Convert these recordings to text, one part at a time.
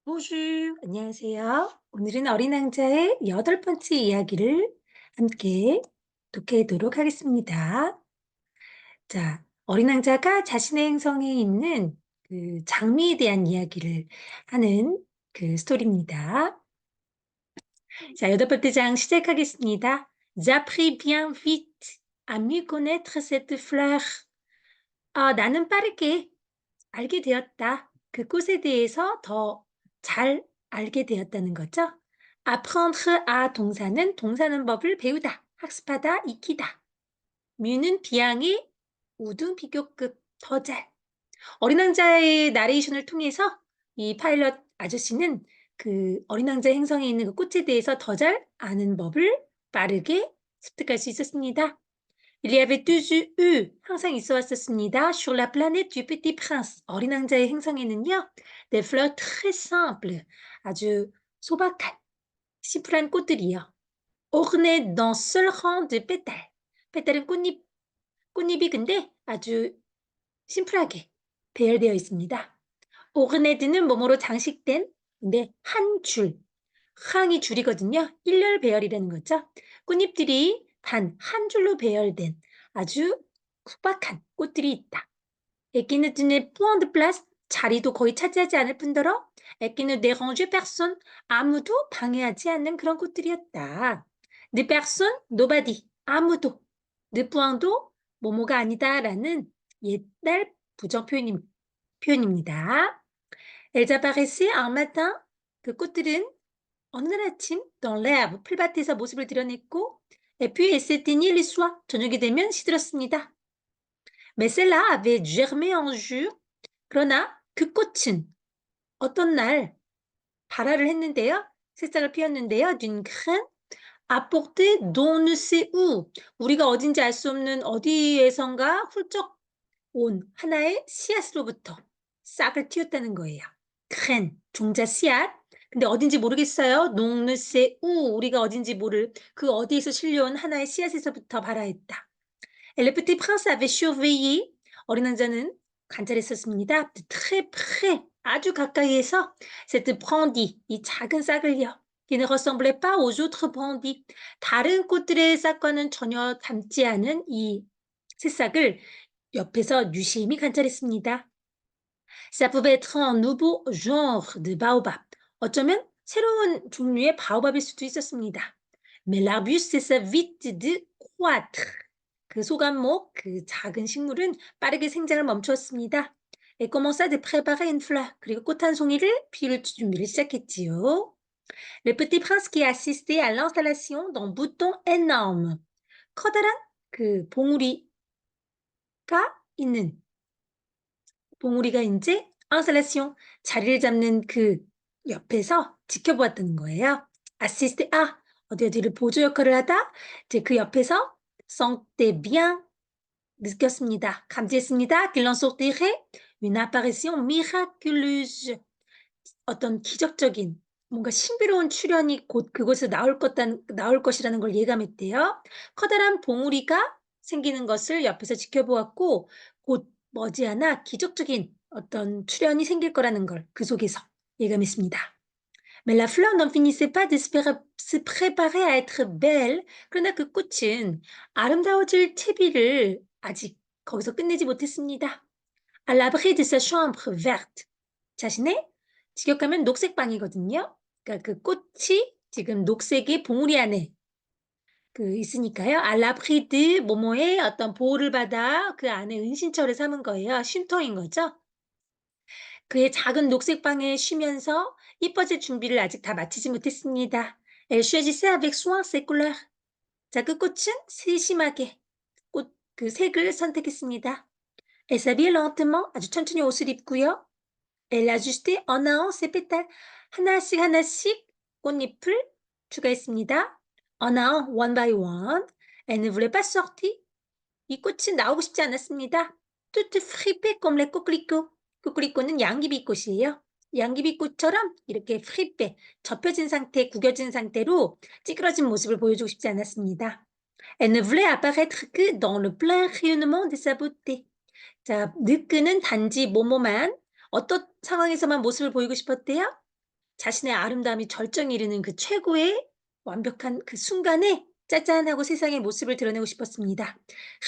Bonjour. 안녕하세요. 오늘은 어린 왕자의 여덟 번째 이야기를 함께 독해도록 하겠습니다. 자, 어린 왕자가 자신의 행성에 있는 그 장미에 대한 이야기를 하는 그 스토리입니다. 자, 여덟 번째 장 시작하겠습니다. J'appris bien vite à mieux connaître cette fleur. 나는 빠르게 알게 되었다. 그 꽃에 대해서 더 잘 알게 되었다는 거죠. apprendre à 동사는 동사는 법을 배우다, 학습하다, 익히다. 뮤는 비양의 우등 비교급 더 잘. 어린 왕자의 나레이션을 통해서 이 파일럿 아저씨는 그 어린 왕자 행성에 있는 그 꽃에 대해서 더 잘 아는 법을 빠르게 습득할 수 있었습니다. Il y avait toujours eu 항상 있어 왔었습니다. Sur la planète du Petit Prince 어린 왕자의 행성에는요. Des fleurs très simples 아주 소박한 심플한 꽃들이요. Ornées d'un seul rang de pétales pétal은 꽃잎이 근데 아주 심플하게 배열되어 있습니다. Orné드는 뭐뭐로 장식된 근데 한 줄, 항이 줄이거든요. 일렬 배열이라는 거죠. 꽃잎들이 단 한 줄로 배열된 아주 구박한 꽃들이 있다. Et qui ne tenait point de place 자리도 거의 차지하지 않을 뿐더러 et qui ne dérangeait personne 아무도 방해하지 않는 그런 꽃들이었다. Ne personne, nobody 아무도 ne point도 뭐뭐가 아니다라는 옛날 부정 표현입니다. Elles apparaissaient un matin 그 꽃들은 어느 날 아침 dans l'herbe 풀밭에서 모습을 드러냈고 et puis elles s'éteignaient le soir 저녁이 되면 시들었습니다. Mais celle-là avait germé un jour 그러나 그 꽃은 어떤 날 발화를 했는데요. 새싹을 피웠는데요. d'une graine apportée d'on ne sait où 우리가 어딘지 알 수 없는 어디에선가 훌쩍 온 하나의 씨앗으로부터 싹을 틔웠다는 거예요. graine 종자 씨앗. 근데 어딘지 모르겠어요. non ne sait où 우리가 어딘지 모를 그 어디에서 실려온 하나의 씨앗에서부터 발화했다. Et le petit prince avait surveillé 어린 왕자는 관찰했었습니다. de très près 아주 가까이에서 cette brindille 이 작은 싹을요. qui ne ressemblait pas aux autres brindilles 다른 꽃들의 싹과는 전혀 닮지 않은 이 새싹을 옆에서 유심히 관찰했습니다. Ça pouvait être un nouveau genre de baobab. 어쩌면 새로운 종류의 바오밥일 수도 있었습니다. Mais l'arbuste cessa vite de croître. 그 소감목, 그 작은 식물은 빠르게 생장을 멈추었습니다. Et commença de préparer une fleur. 그리고 꽃 한 송이를 피울 준비를 시작했지요. Le petit prince qui assistait à l'installation d'un bouton énorme. 커다란 그 봉우리가 있는 봉우리가 인제 installation 자리를 잡는 그 옆에서 지켜보았다는 거예요. assist 어디 어디를 보조 역할을 하다 이제 그 옆에서 sentait bien 느꼈습니다. 감지했습니다. qu'il en sortirait une apparition miraculeuse 어떤 기적적인 뭔가 신비로운 출현이 곧 그곳에서 나올 것이라는 걸 예감했대요. 커다란 봉우리가 생기는 것을 옆에서 지켜보았고 곧 머지않아 기적적인 어떤 출현이 생길 거라는 걸 그 속에서 예감했습니다. Mais la fleur n'en finissait pas de se préparer à être belle. 그러나 그 꽃은 아름다워질 채비를 아직 거기서 끝내지 못했습니다. À l'abri de sa chambre verte. 자신의 직역하면 녹색 방이거든요. 그러니까 그 꽃이 지금 녹색의 봉우리 안에 그 있으니까요. à l'abri de 뭐뭐의 어떤 보호를 받아 그 안에 은신처를 삼은 거예요. 쉼터인 거죠. 그의 작은 녹색 방에 쉬면서 이뻐질 준비를 아직 다 마치지 못했습니다. Elle choisissait avec soin ses couleurs. 자, 그 꽃은 세심하게 꽃 그 색을 선택했습니다. Elle s'habillait lentement. 아주 천천히 옷을 입고요. Elle ajustait un à un ses pétales. 하나씩 하나씩 꽃잎을 추가했습니다. Un à un, one by one. Elle ne voulait pas sortir. 이 꽃은 나오고 싶지 않았습니다. Toute fripée comme les coquelicots. 코끼리꽃은 양귀비꽃이에요. 양귀비꽃처럼 이렇게 fripée, 접혀진 상태, 구겨진 상태로 찌그러진 모습을 보여주고 싶지 않았습니다. Elle ne voulait apparaître que dans le plein rayonnement de sa beauté. 자, 느끄는 단지 뭐뭐만 어떤 상황에서만 모습을 보이고 싶었대요? 자신의 아름다움이 절정에 이르는 그 최고의 완벽한 그 순간에 짜잔하고 세상의 모습을 드러내고 싶었습니다.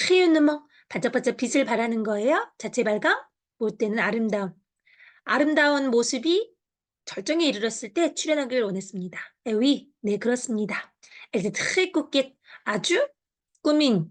rayonnement, 반짝반짝 빛을 발하는 거예요. 자체 발광, 볼 때는 아름다움. 아름다운 모습이 절정에 이르렀을 때 출연하기를 원했습니다. Eh oui, 네, 그렇습니다. Elle était très coquette, 아주 꾸민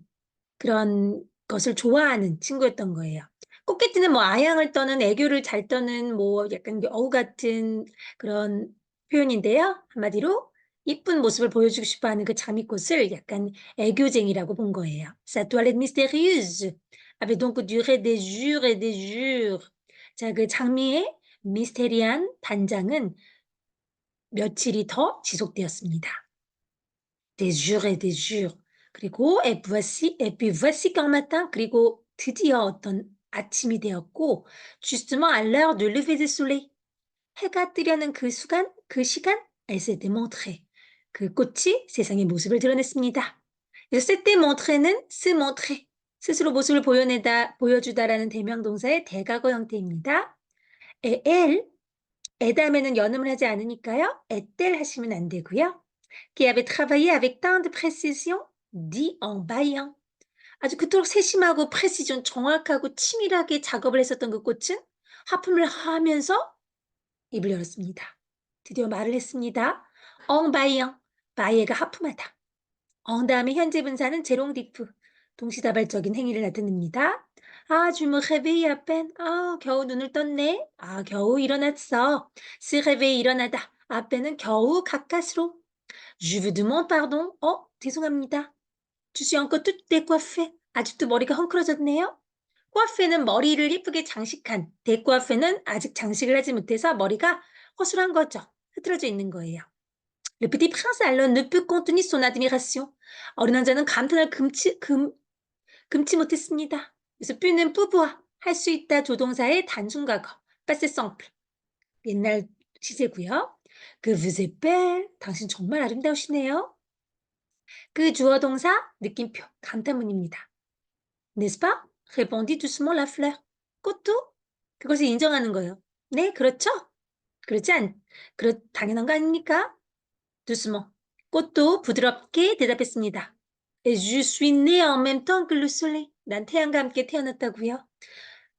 그런 것을 좋아하는 친구였던 거예요. 꽃게띠는 뭐 아양을 떠는 애교를 잘 떠는 뭐 약간 여우 같은 그런 표현인데요. 한마디로 이쁜 모습을 보여주고 싶어 하는 그 장미꽃을 약간 애교쟁이라고 본 거예요. Sa toilette mystérieuse avait donc duré des jours et des jours. 자, 그 장미의 미스테리한 단장은 며칠이 더 지속되었습니다. Des jours et des jours. 그리고 et puis voici qu'un matin, 그리고 드디어 어떤 아침이 되었고 justement à l'heure de lever du soleil. 해가 뜨려는 그 시간 elle s'était montrée. 그 꽃이 세상의 모습을 드러냈습니다. 그래서 s'était montré는 se montrer. 스스로 모습을 보여주다라는 대명동사의 대과거 형태입니다. et elle 다음에는 연음을 하지 않으니까요. est-elle 하시면 안 되고요. qui avait travaillé avec tant de précision, dit en bâillant. 아주 그토록 세심하고 프레시전 정확하고 치밀하게 작업을 했었던 그 꽃은 하품을 하면서 입을 열었습니다. 드디어 말을 했습니다. en bâillant. 바이에가 하품하다. en 다음에 현재 분사는 제롱디프. 동시다발적인 행위를 나타냅니다. 아, je me réveille à peine. 아, 겨우 눈을 떴네. 아, 겨우 일어났어. se réveille 일어나다. à peine 겨우 가까스로. Je vous demande pardon. 죄송합니다. Je suis encore toute décoiffée. 아직도 머리가 헝클어졌네요. coiffe는 머리를 예쁘게 장식한, décoiffe는 아직 장식을 하지 못해서 머리가 허술한 거죠. 흐트러져 있는 거예요. Le petit prince alors ne peut contenir son admiration. 어린 왕자는 감탄을 금치 못했습니다. 그래서 뷰는 뿌부와 할 수 있다 조동사의 단순 과거, passé simple. 옛날 시제고요. Que vous êtes belle. 당신 정말 아름다우시네요. 그 주어 동사 느낌표 감탄문입니다. N'est-ce pas? répondit doucement la fleur. 꽃도 그것을 인정하는 거예요. 네, 그렇죠? 당연한 거 아닙니까? doucement. 꽃도 부드럽게 대답했습니다. Et je suis née en même temps que le soleil. 난 태양과 함께 태어났다고요.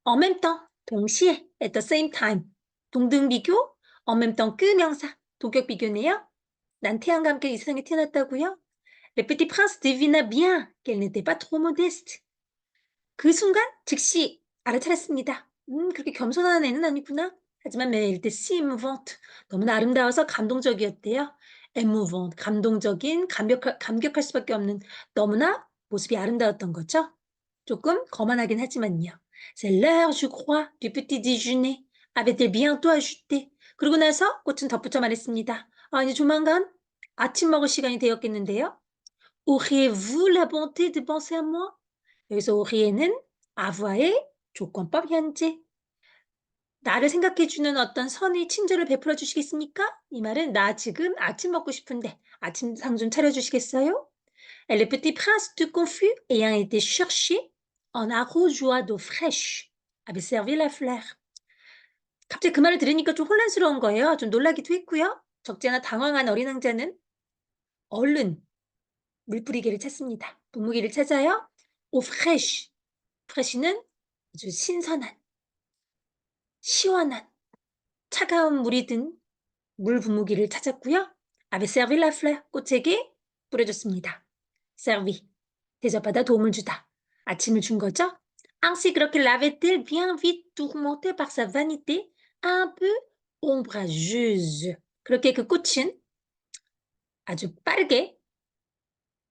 En même temps, 동시에, at the same time. 동등비교, en même temps 그 명사, 동격 비교네요. 난 태양과 함께 이 세상에 태어났다고요. Le petit prince devina bien qu'elle n'était pas trop modeste. 그 순간 즉시 알아차렸습니다. 그렇게 겸손한 애는 아니구나. 하지만 mais elle était si émouvante. 너무나 아름다워서 감동적이었대요. émouvante, 감동적인, 감격할 수밖에 없는 너무나 모습이 아름다웠던 거죠. 조금 거만하긴 하지만요. C'est l'heure, je crois, du petit déjeuner. avait-elle bientôt ajouté. 그러고 나서 꽃은 덧붙여 말했습니다. 아, 이제 조만간 아침 먹을 시간이 되었겠는데요. Auriez-vous la bonté de penser à moi? 여기서 aurier는 avoir의 조건법 현재. 나를 생각해 주는 어떤 선의 친절을 베풀어 주시겠습니까? 이 말은 나 지금 아침 먹고 싶은데 아침상 좀 차려 주시겠어요? Et le petit prince tout confus, ayant été chercher un arrosoir d'eau fraîche, avait servi la fleur. 갑자기 그 말을 들으니까 좀 혼란스러운 거예요. 좀 놀라기도 했고요. 적지 않아 당황한 어린 왕자는 얼른 물뿌리개를 찾습니다. 분무기를 찾아요. eau fraîche. fraîche는 아주 신선한, 시원한, 차가운 물이 든 물 분무기를 찾았고요. avait servi la fleur. 꽃에게 뿌려줬습니다. servi. 대접받아 도움을 주다. 아침을 준 거죠. Ainsi 그렇게 l'avait-elle bien vite tourmentée par sa vanité un peu ombrageuse. 그렇게 그 꽃은 아주 빠르게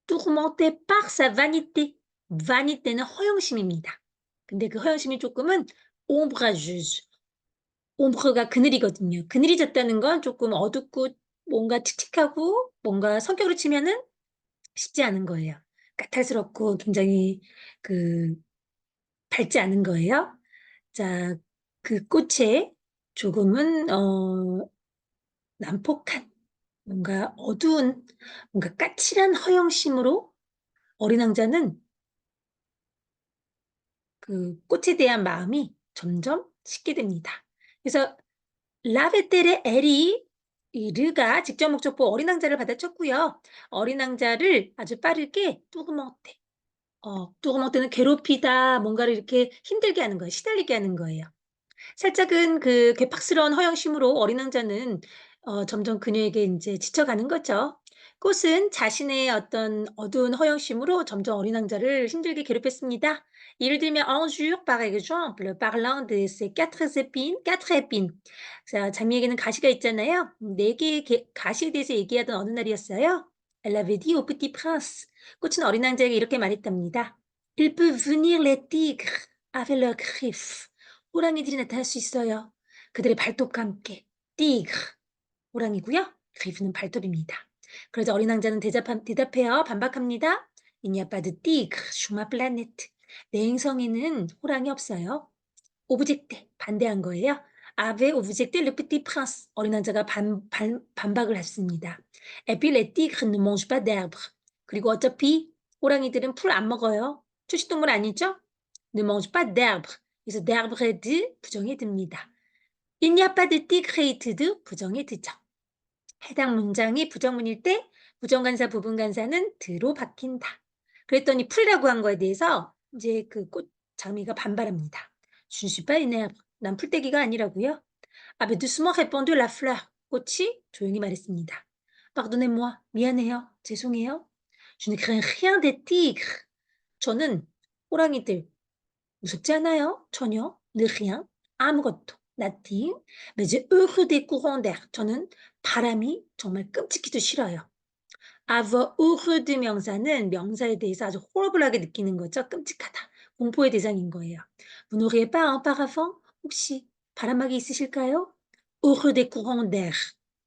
tourmentée par sa vanité. vanité는 허영심입니다. 근데 그 허영심이 조금은 ombrageuse. ombre가 그늘이거든요. 그늘이 졌다는 건 조금 어둡고 뭔가 칙칙하고 뭔가 성격으로 치면은 쉽지 않은 거예요. 까탈스럽고 굉장히 그 밝지 않은 거예요. 자, 그 꽃에 조금은 난폭한 뭔가 어두운 뭔가 까칠한 허영심으로 어린 왕자는 그 꽃에 대한 마음이 점점 식게 됩니다. 그래서 라베텔의 엘이 이 르가 직접 목적보 어린 왕자를 받아쳤고요. 어린 왕자를 아주 빠르게 뚜그멍대. 뚜그멍대는 괴롭히다, 뭔가를 이렇게 힘들게 하는 거예요. 시달리게 하는 거예요. 살짝은 그 괴팍스러운 허영심으로 어린 왕자는 점점 그녀에게 인제 지쳐가는 거죠. 꽃은 자신의 어떤 어두운 허영심으로 점점 어린 왕자를 힘들게 괴롭혔습니다. 예를 들면 un jour par exemple parlant de ses 4 épines. 자, 장미에게는 가시가 있잖아요. 4 개의 가시에 대해서 얘기하던 어느 날이었어요. Elle avait dit au petit prince. 꽃은 어린 왕자에게 이렇게 말했답니다. "Il peut venir les tigres avec leurs griffes." 호랑이들이 나타날 수 있어요. 그들의 발톱과 함께. tigre 호랑이고요. griffe는 발톱입니다. 그러자 어린 왕자는 대답해요. 반박합니다. Il n'y a pas de tigre sur ma planète. 내 행성에는 호랑이 없어요. 오브젝트 반대한 거예요. avait objecté le petit prince. 어린 왕자가 반박을 했습니다. Et puis les tigres ne mangent pas d'herbe. 그리고 어차피 호랑이들은 풀 안 먹어요. 초식동물 아니죠? Ne mange pas d'herbe. 그래서 d'herbe de 부정에 듭니다. Il n'y a pas de tigre de 부정에 드죠. 해당 문장이 부정문일 때 부정관사 부분관사는 드로 바뀐다. 그랬더니 풀이라고 한 거에 대해서 이제 그 꽃 장미가 반발합니다. Je ne suis pas une herbe. 난 풀떼기가 아니라고요. Avait doucement répondu la fleur. 꽃이 조용히 말했습니다. Pardonnez-moi. 미안해요. 죄송해요. Je ne crains rien des tigres. 저는 호랑이들 무섭지 않아요. 전혀. Ne rien. 아무것도. nothing. Mais j'ai horreur des courants d'air. 저는 바람이 정말 끔찍히도 싫어요. avoir horreur de 명사는 명사에 대해서 아주 horrible하게 느끼는 거죠. 끔찍하다. 공포의 대상인 거예요. Vous n'auriez pas un paravent? 혹시 바람막이 있으실까요? horreur des courants d'air.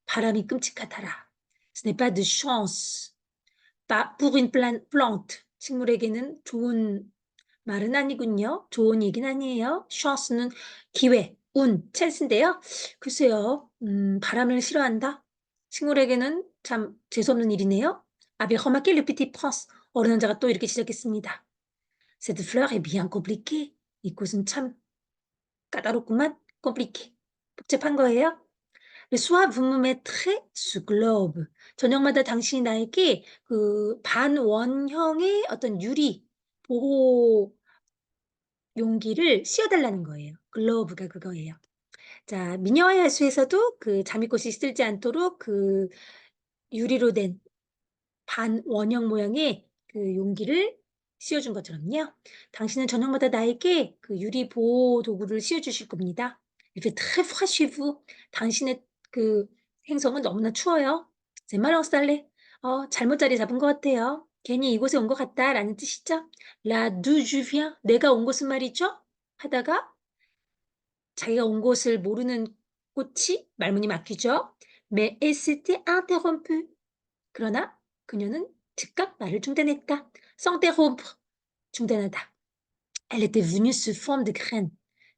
바람이 끔찍하더라. Ce n'est pas de chance. pour une plante. 식물에게는 좋은 말은 아니군요. 좋은 얘기는 아니에요. chance는 기회, 운, 찬스인데요. 글쎄요. 바람을 싫어한다? 식물에게는 참 재수없는 일이네요. Avait remarqué le petit prince. 어린 왕자가 또 이렇게 시작했습니다. Cette fleur est bien compliquée. 이 꽃은 참 까다롭구만. compliqué. 복잡한 거예요. Le soir, vous me mettrez ce globe. 저녁마다 당신이 나에게 그 반원형의 어떤 유리 보호 용기를 씌워달라는 거예요. 글로브가 그거예요. 자, 미녀와 야수에서도 그 장미꽃이 시들지 않도록 그 유리로 된 반원형 모양의 그 용기를 씌워준 것처럼요. 당신은 저녁마다 나에게 그 유리 보호 도구를 씌워주실 겁니다. Il fait très froid chez vous. 당신의 그 행성은 너무나 추워요. C'est mal installé. 잘못 자리 잡은 것 같아요. 괜히 이곳에 온 것 같다라는 뜻이죠. Là d'où je viens. 내가 온 곳은 말이죠. 하다가 자기가 온 곳을 모르는 꽃이 말문이 막히죠. Mais elle s'était interrompue. 그러나 그녀는 즉각 말을 중단했다. s'interrompre 중단하다. Elle était venue sous forme de graine.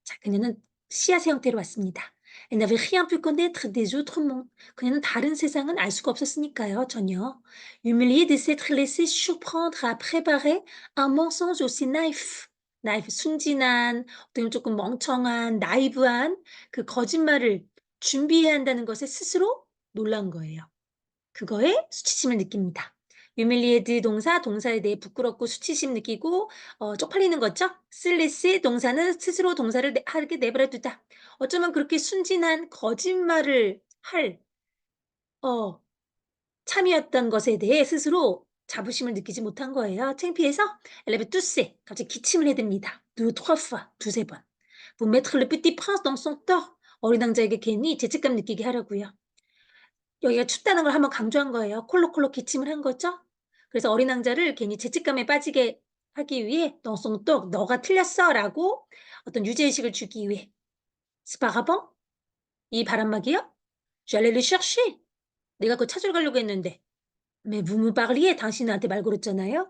자, 그녀는 씨앗의 형태로 왔습니다. Elle n'avait rien pu connaître des autres mondes. 그녀는 다른 세상은 알 수가 없었으니까요, 전혀. Humiliée de s'être laissée surprendre à préparer un mensonge aussi naïf. 나이프, 순진한, 어떻게 보면 조금 멍청한, 나이브한 그 거짓말을 준비해야 한다는 것에 스스로 놀란 거예요. 그거에 수치심을 느낍니다. humiliate 동사, 동사에 대해 부끄럽고 수치심 느끼고 쪽팔리는 거죠. 슬리스 동사는 스스로 동사를 하게 내버려 두다. 어쩌면 그렇게 순진한 거짓말을 할 참이었던 것에 대해 스스로 자부심을 느끼지 못한 거예요. 창피해서 elle avait toussé 갑자기 기침을 해댑니다. 2-3 fois, 두세 번. Pour mettre le petit prince dans son tort. 어린 왕자에게 괜히 죄책감 느끼게 하려고요. 여기가 춥다는 걸 한번 강조한 거예요. 콜록콜록 기침을 한 거죠. 그래서 어린 왕자를 괜히 죄책감에 빠지게 하기 위해 "Dans son tort. 너가 틀렸어."라고 어떤 유죄의식을 주기 위해 "C'est pas grave. 이 바람막이요? J'allais le chercher. 내가 그거 찾으러 가려고 했는데." "Mais vous me parliez." 당신은 나한테 말 걸었잖아요.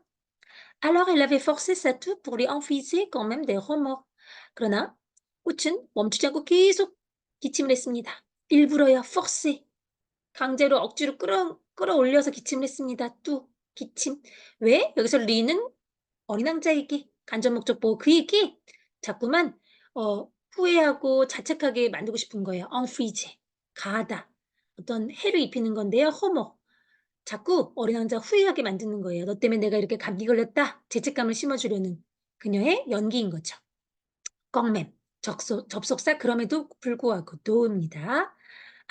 Alors elle avait forcé sa toux pour lui infuser quand même des remords. 그러나 꽃은 멈추지 않고 계속 기침을 했습니다. 일부러요. forcer. 강제로 억지로 끌어올려서 기침을 했습니다. 또 기침. 왜? 여기서 리는 어린 왕자에게 간접 목적 보호 그에게 자꾸만 후회하고 자책하게 만들고 싶은 거예요. enfuize 가하다. 어떤 해를 입히는 건데요. 허머. 자꾸 어린 왕자가 후회하게 만드는 거예요. "너 때문에 내가 이렇게 감기 걸렸다." 죄책감을 심어주려는 그녀의 연기인 거죠. 꺽맴, 접속사 그럼에도 불구하고 도입니다.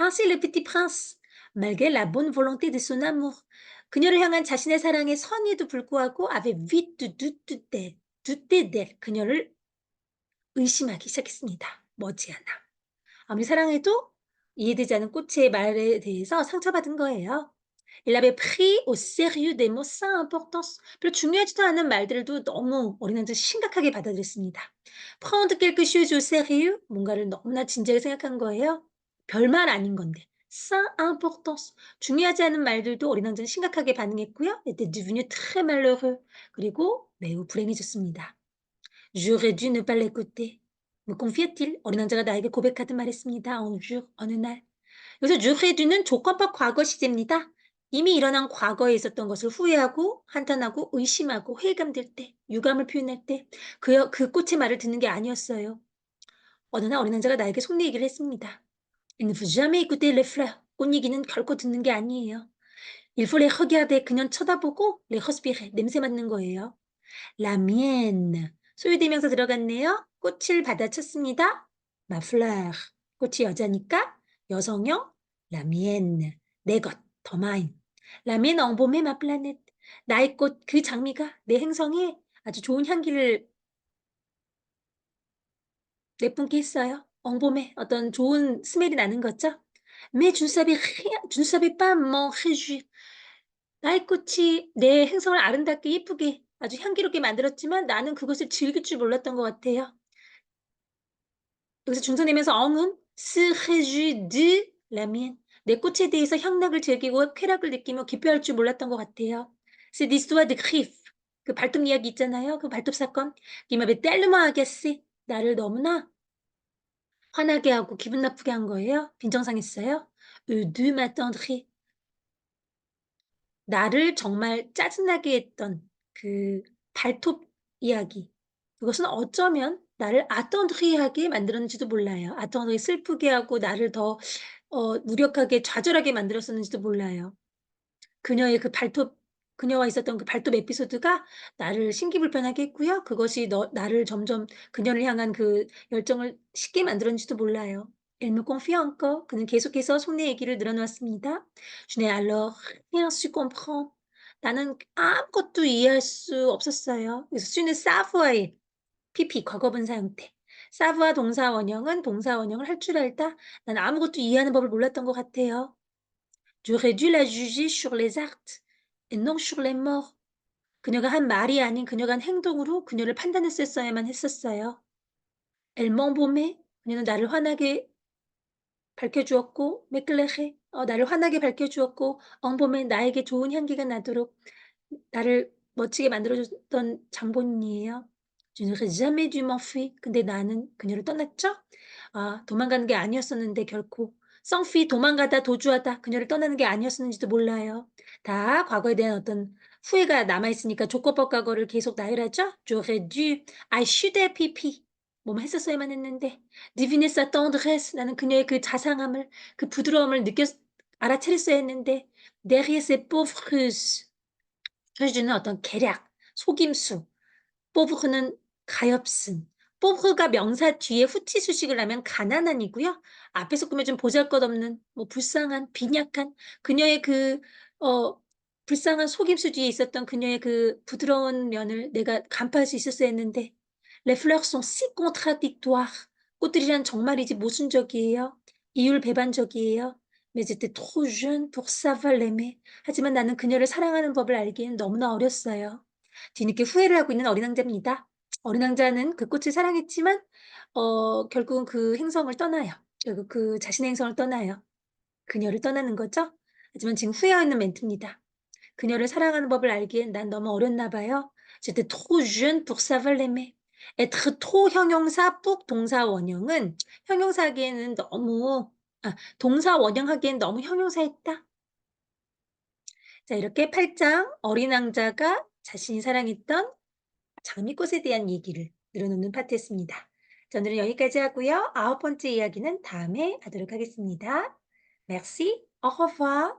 Ainsi le petit prince, malgré la bonne volonté de son amour, 그녀를 향한 자신의 사랑에 선의에도 불구하고 avait vite douté d'elle, 그녀를 의심하기 시작했습니다. 머지않아. 아무리 사랑해도 이해되지 않은 꽃의 말에 대해서 상처받은 거예요. Il avait pris au sérieux des mots sans importance. 별로 중요하지도 않은 말들도 너무 어린 왕자가 심각하게 받아들였습니다. Prendre quelque chose au sérieux, 뭔가를 너무나 진지하게 생각한 거예요. 별말 아닌 건데. Sans importance, 중요하지 않은 말들도 어린 왕자는 심각하게 반응했고요. était devenu très malheureux. 그리고 매우 불행해졌습니다. J'aurais dû ne pas l'écouter. me confia-t-il. 어린 왕자가 나에게 고백하듯 말했습니다. Un jour, 어느 날. 여기서 j'aurais du는 조건법 과거 시제입니다. 이미 일어난 과거에 있었던 것을 후회하고 한탄하고 의심하고 회의감될 때, 유감을 표현할 때 그 꽃의 말을 듣는 게 아니었어요. 어느 날 어린 왕자가 나에게 속내 얘기를 했습니다. Il ne faut jamais écouter les fleurs. 꽃 얘기는 결코 듣는 게 아니에요. Il faut les regarder. 그냥 쳐다보고 les respirer. 냄새 맡는 거예요. La mienne. 소유대명사 들어갔네요. 꽃을 받아쳤습니다. Ma fleur. 꽃이 여자니까 여성형 la mienne. 내 것, 더 mine. La mienne embaume ma planète. 나의 꽃, 그 장미가 내 행성에 아주 좋은 향기를 내뿜게 했어요. embaume, 어떤 좋은 스멜이 나는 거죠. Mais je ne savais pas m'en réjouir. 나의 꽃이 내 행성을 아름답게 예쁘게 아주 향기롭게 만들었지만 나는 그것을 즐길 줄 몰랐던 것 같아요. 여기서 중성되면서 엉은 se réjouit de la mienne. 내 꽃에 대해서 향락을 즐기고 쾌락을 느끼며 기뻐할 줄 몰랐던 것 같아요. C'est l'histoire de Griff. 그 발톱 이야기 있잖아요. 그 발톱 사건. qui m'avait tellement agacée. 나를 너무나 화나게 하고 기분 나쁘게 한 거예요. 빈정상했어요. de m'attendrir. 나를 정말 짜증나게 했던 그 발톱 이야기. 그것은 어쩌면 나를 attendri하게 만들었는지도 몰라요. attendri 슬프게 하고 나를 더 무력하게 좌절하게 만들었었는지도 몰라요. 그녀의 그 발톱 그녀와 있었던 그 발톱 에피소드가 나를 심기불편하게 했고요. 그것이 나를 점점 그녀를 향한 그 열정을 식게 만들었는지도 몰라요. Elle me confia encore. 그는 계속해서 속내 얘기를 늘어놓았습니다. Je n'ai alors rien su comprendre. 나는 아무것도 이해할 수 없었어요. 그래서 수는 사voir, PP 과거분사 형태. 사voir 동사 원형은 동사 원형을 할 줄 알다. 난 아무것도 이해하는 법을 몰랐던 것 같아요. J'aurais dû la juger sur les actes et non sur les morts. 그녀가 한 말이 아닌 그녀가 한 행동으로 그녀를 판단했었어야만 했었어요. Elle m'embaumait. 그녀는 나를 환하게 밝혀주었고, m'éclairait. 나를 환하게 밝혀주었고, embaumer 나에게 좋은 향기가 나도록 나를 멋지게 만들어 줬던 장본인이에요. Je n'aurais jamais dû m'enfuir. 근데 나는 그녀를 떠났죠? 도망가는 게 아니었었는데 결코. s'enfuir 도망가다 도주하다 그녀를 떠나는 게 아니었었는지도 몰라요. 다 과거에 대한 어떤 후회가 남아 있으니까 조건법 과거를 계속 나열하죠. J'aurais dû, I should have pp. 뭐뭐 했었어야만 했는데. deviner sa tendresse. 나는 그녀의 그 자상함을, 그 부드러움을 알아차렸어야 했는데. derrière ces pauvres 해주는 어떤 계략, 속임수. pauvre는 가엾은. pauvre가 명사 뒤에 후치 수식을 하면 가난한이고요. 앞에서 꾸며준 보잘것없는, 뭐 불쌍한, 빈약한 그녀의 그 어 불쌍한 속임수 뒤에 있었던 그녀의 그 부드러운 면을 내가 간파할 수 있었어야 했는데 les fleurs sont si contradictoires. 꽃들이란 정말이지 모순적이에요. 이율배반적이에요. mais j'étais trop jeune pour savoir l'aimer. 하지만 나는 그녀를 사랑하는 법을 알기엔 너무나 어렸어요. 뒤늦게 후회를 하고 있는 어린 왕자입니다. 어린 왕자는 그 꽃을 사랑했지만 결국은 그 행성을 떠나요. 결국 그 자신의 행성을 떠나요. 그녀를 떠나는 거죠. 하지만 지금 후회하고 있는 멘트입니다. 그녀를 사랑하는 법을 알기엔 난 너무 어렸나 봐요. J'étais trop jeune pour savoir l'aimer. être trop 형용사, pour 동사 원형은 형용사 하기에는 너무 동사 원형 하기엔 너무 형용사했다. 자, 이렇게 8장 어린 왕자가 자신이 사랑했던 장미꽃에 대한 얘기를 늘어놓는 파트였습니다. 자, 오늘은 여기까지 하고요. 9번째 이야기는 다음에 하도록 하겠습니다. Merci, au revoir.